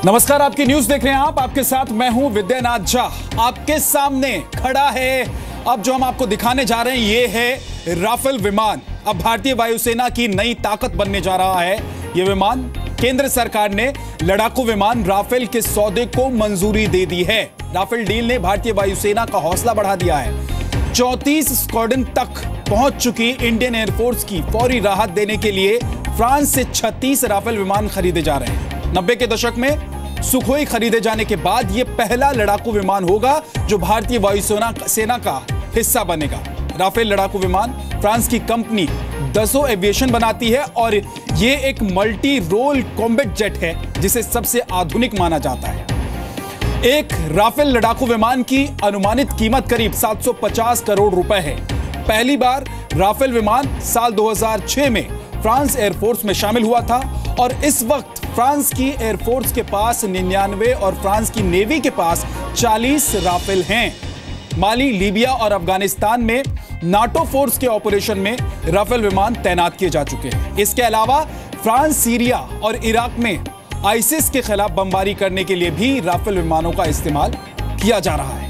नमस्कार, आपकी न्यूज देख रहे हैं आप। आपके साथ मैं हूं विद्यानाथ झा। आपके सामने खड़ा है अब जो हम आपको दिखाने जा रहे हैं, ये है राफेल विमान। अब भारतीय वायुसेना की नई ताकत बनने जा रहा है ये विमान। केंद्र सरकार ने लड़ाकू विमान राफेल के सौदे को मंजूरी दे दी है। राफेल डील ने भारतीय वायुसेना का हौसला बढ़ा दिया है। 34 स्क्वाड्रन तक पहुंच चुकी इंडियन एयरफोर्स की फौरी राहत देने के लिए फ्रांस से 36 राफेल विमान खरीदे जा रहे हैं। 90 के दशक में सुखोई खरीदे जाने के बाद यह पहला लड़ाकू विमान होगा जो भारतीय वायुसेना का हिस्सा बनेगा। राफेल लड़ाकू विमान फ्रांस की कंपनी दसो एविएशन बनाती है और यह एक मल्टी रोल कॉम्बैट जेट है जिसे सबसे आधुनिक माना जाता है। एक राफेल लड़ाकू विमान की अनुमानित कीमत करीब 750 करोड़ रुपए है। पहली बार राफेल विमान साल 2006 में फ्रांस एयरफोर्स में शामिल हुआ था और इस वक्त फ्रांस की एयरफोर्स के पास 99 और फ्रांस की नेवी के पास 40 राफेल हैं। माली, लीबिया और अफगानिस्तान में नाटो फोर्स के ऑपरेशन में राफेल विमान तैनात किए जा चुके हैं। इसके अलावा फ्रांस, सीरिया और इराक में आईसिस के खिलाफ बमबारी करने के लिए भी राफेल विमानों का इस्तेमाल किया जा रहा है।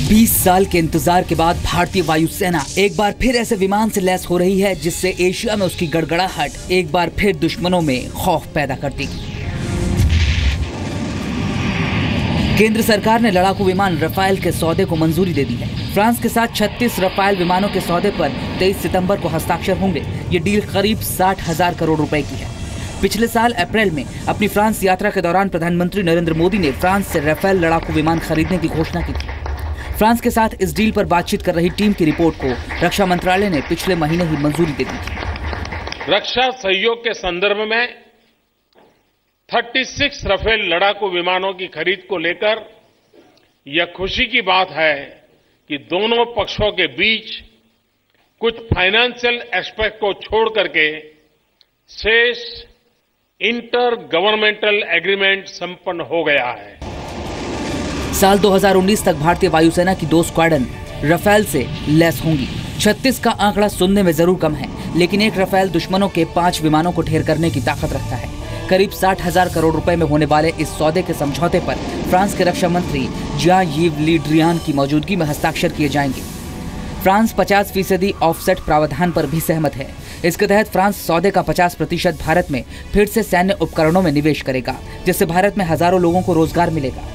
20 साल के इंतजार के बाद भारतीय वायुसेना एक बार फिर ऐसे विमान से लैस हो रही है जिससे एशिया में उसकी गड़गड़ाहट एक बार फिर दुश्मनों में खौफ पैदा कर देगी। केंद्र सरकार ने लड़ाकू विमान रफाल के सौदे को मंजूरी दे दी है। फ्रांस के साथ 36 रफाल विमानों के सौदे पर 23 सितंबर को हस्ताक्षर होंगे। ये डील करीब 60,000 करोड़ रुपए की है। पिछले साल अप्रैल में अपनी फ्रांस यात्रा के दौरान प्रधानमंत्री नरेंद्र मोदी ने फ्रांस से रफाल लड़ाकू विमान खरीदने की घोषणा की थी। फ्रांस के साथ इस डील पर बातचीत कर रही टीम की रिपोर्ट को रक्षा मंत्रालय ने पिछले महीने ही मंजूरी दे दी थी। रक्षा सहयोग के संदर्भ में 36 रफेल लड़ाकू विमानों की खरीद को लेकर यह खुशी की बात है कि दोनों पक्षों के बीच कुछ फाइनेंशियल एस्पेक्ट को छोड़ करके शेष इंटर गवर्नमेंटल एग्रीमेंट संपन्न हो गया है। साल 2019 तक भारतीय वायुसेना की 2 स्क्वाड्रन रफेल से लैस होंगी। 36 का आंकड़ा सुनने में जरूर कम है, लेकिन एक रफेल दुश्मनों के 5 विमानों को ढेर करने की ताकत रखता है। करीब 60,000 करोड़ रुपए में होने वाले इस सौदे के समझौते पर फ्रांस के रक्षा मंत्री जियान-यीव ली ड्रियान की मौजूदगी में हस्ताक्षर किए जाएंगे। फ्रांस 50% ऑफसेट प्रावधान पर भी सहमत है। इसके तहत फ्रांस सौदे का 50% भारत में फिर से सैन्य उपकरणों में निवेश करेगा, जिससे भारत में हजारों लोगों को रोजगार मिलेगा।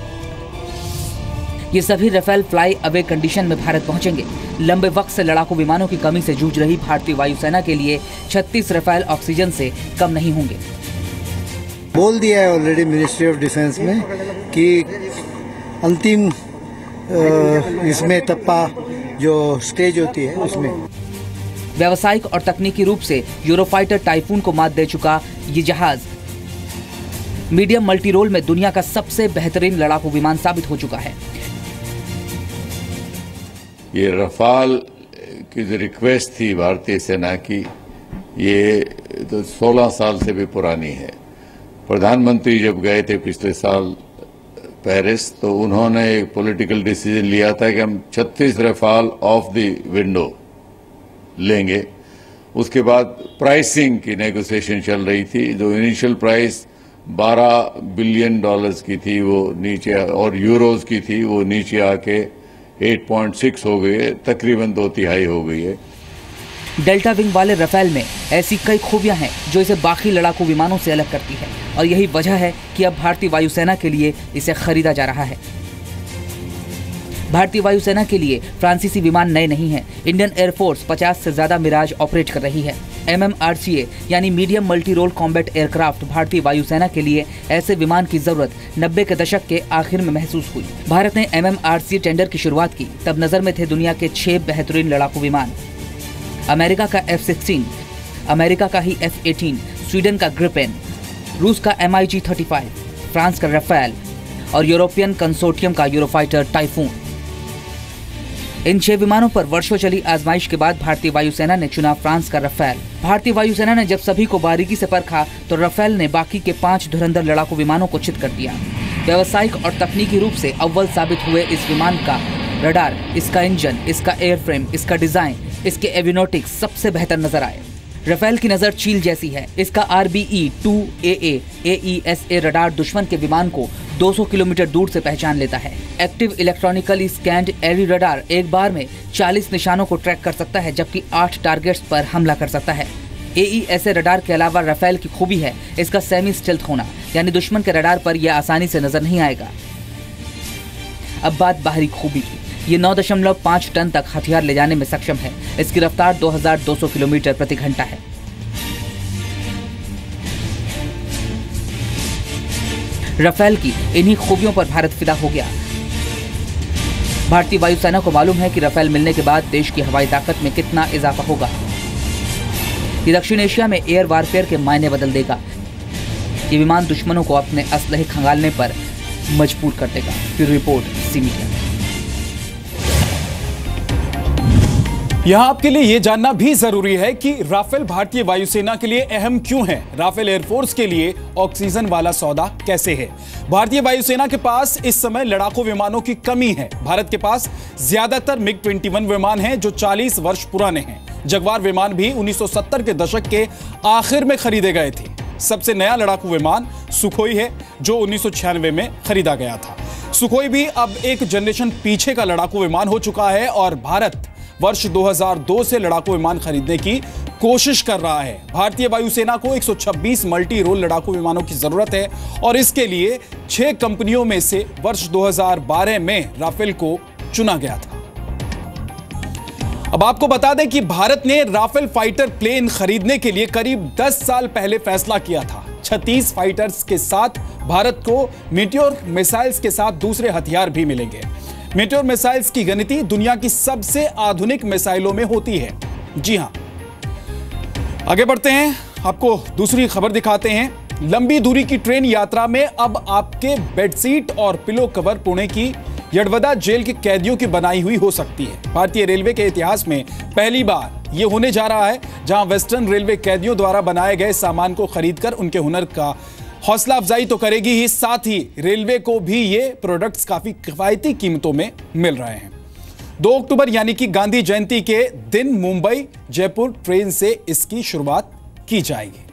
ये सभी रफेल फ्लाई अवे कंडीशन में भारत पहुंचेंगे। लंबे वक्त से लड़ाकू विमानों की कमी से जूझ रही भारतीय वायुसेना के लिए 36 रफेल ऑक्सीजन से कम नहीं होंगे। बोल दिया है ऑलरेडी मिनिस्ट्री ऑफ डिफेंस में कि अंतिम इसमें तप्पा जो स्टेज होती है उसमें व्यावसायिक और तकनीकी रूप से यूरोफाइटर टाइफून को मात दे चुका ये जहाज मीडियम मल्टी रोल में दुनिया का सबसे बेहतरीन लड़ाकू विमान साबित हो चुका है। ये रफाल की जो रिक्वेस्ट थी भारतीय सेना की, ये तो 16 साल से भी पुरानी है। प्रधानमंत्री जब गए थे पिछले साल पेरिस, तो उन्होंने एक पॉलिटिकल डिसीजन लिया था कि हम 36 रफाल ऑफ द विंडो लेंगे। उसके बाद प्राइसिंग की नेगोशिएशन चल रही थी। जो इनिशियल प्राइस $12 बिलियन की थी वो नीचे, और यूरोज की थी वो नीचे आके 8.6 हो गई है, तकरीबन 2/3 हो गई है। डेल्टा विंग वाले रफेल में ऐसी कई खूबियां हैं जो इसे बाकी लड़ाकू विमानों से अलग करती है, और यही वजह है कि अब भारतीय वायुसेना के लिए इसे खरीदा जा रहा है। भारतीय वायुसेना के लिए फ्रांसीसी विमान नए नहीं हैं। इंडियन एयरफोर्स 50 से ज्यादा मिराज ऑपरेट कर रही है। MMRCA यानी medium multi role combat aircraft भारतीय वायुसेना के लिए ऐसे विमान की जरूरत 90 के दशक के आखिर में महसूस हुई। भारत ने MMRCA टेंडर की शुरुआत की, तब नजर में थे दुनिया के 6 बेहतरीन लड़ाकू विमान। अमेरिका का F-16, अमेरिका का ही F-18, स्वीडन का ग्रिपेन, रूस का MiG-35, फ्रांस का रफेल और यूरोपियन कंसोर्टियम का यूरोफाइटर टाइफून। इन 6 विमानों पर वर्षों चली आजमाइश के बाद भारतीय वायुसेना ने चुना फ्रांस का रफेल। भारतीय वायुसेना ने जब सभी को बारीकी से परखा तो रफेल ने बाकी के 5 धुरंधर लड़ाकू विमानों को चित कर दिया। व्यावसायिक और तकनीकी रूप से अव्वल साबित हुए इस विमान का रडार, इसका इंजन, इसका एयरफ्रेम, इसका डिजाइन, इसके एवियोनिक्स सबसे बेहतर नजर आए। रफेल की नजर चील जैसी है। इसका RBE-2AA AESA रडार दुश्मन के विमान को 200 किलोमीटर दूर से पहचान लेता है। एक्टिव इलेक्ट्रॉनिकली स्कैन्ड एरी रडार एक बार में 40 निशानों को ट्रैक कर सकता है, जबकि 8 टारगेट्स पर हमला कर सकता है। AESA रडार के अलावा रफेल की खूबी है इसका सेमी स्टेल्थ होना, यानी दुश्मन के रडार पर यह आसानी से नजर नहीं आएगा। अब बात बाहरी खूबी की। ये 9.5 टन तक हथियार ले जाने में सक्षम है। इसकी रफ्तार 2200 किलोमीटर प्रति घंटा है। रफेल की इन्हीं खूबियों पर भारत फिदा हो गया। भारतीय वायुसेना को मालूम है कि रफेल मिलने के बाद देश की हवाई ताकत में कितना इजाफा होगा। ये दक्षिण एशिया में एयर वारफेयर के मायने बदल देगा। ये विमान दुश्मनों को अपने असलहे खंगालने पर मजबूर कर देगा। Bureau report, C media. यहां आपके लिए यह जानना भी जरूरी है कि राफेल भारतीय वायुसेना के लिए अहम क्यों है। राफेल एयरफोर्स के लिए ऑक्सीजन वाला सौदा कैसे है। भारतीय वायुसेना के पास इस समय लड़ाकू विमानों की कमी है। भारत के पास ज्यादातर MiG-21 विमान हैं जो 40 वर्ष पुराने हैं। जगुआर विमान भी 1970 के दशक के आखिर में खरीदे गए थे। सबसे नया लड़ाकू विमान सुखोई है जो 1996 में खरीदा गया था। सुखोई भी अब एक जनरेशन पीछे का लड़ाकू विमान हो चुका है और भारत वर्ष 2002 से लड़ाकू विमान खरीदने की कोशिश कर रहा है। भारतीय वायुसेना को 126 मल्टी रोल लड़ाकू विमानों की जरूरत है और इसके लिए 6 कंपनियों में से वर्ष 2012 में राफेल को चुना गया था। अब आपको बता दें कि भारत ने राफेल फाइटर प्लेन खरीदने के लिए करीब 10 साल पहले फैसला किया था। 36 फाइटर्स के साथ भारत को मीटियोर मिसाइल्स के साथ दूसरे हथियार भी मिलेंगे। मीटियोर मिसाइल्स की गिनती दुनिया की सबसे आधुनिक मिसाइलों में होती है। जी हां, आगे बढ़ते हैं, आपको दूसरी खबर दिखाते हैं। लंबी दूरी की ट्रेन यात्रा में अब आपके बेडशीट और पिलो कवर पुणे की यडवदा जेल के कैदियों की बनाई हुई हो सकती है। भारतीय रेलवे के इतिहास में पहली बार यह होने जा रहा है जहां वेस्टर्न रेलवे कैदियों द्वारा बनाए गए सामान को खरीदकर उनके हुनर का हौसला अफजाई तो करेगी ही, साथ ही रेलवे को भी ये प्रोडक्ट्स काफी किफायती कीमतों में मिल रहे हैं। 2 अक्टूबर यानी कि गांधी जयंती के दिन मुंबई जयपुर ट्रेन से इसकी शुरुआत की जाएगी।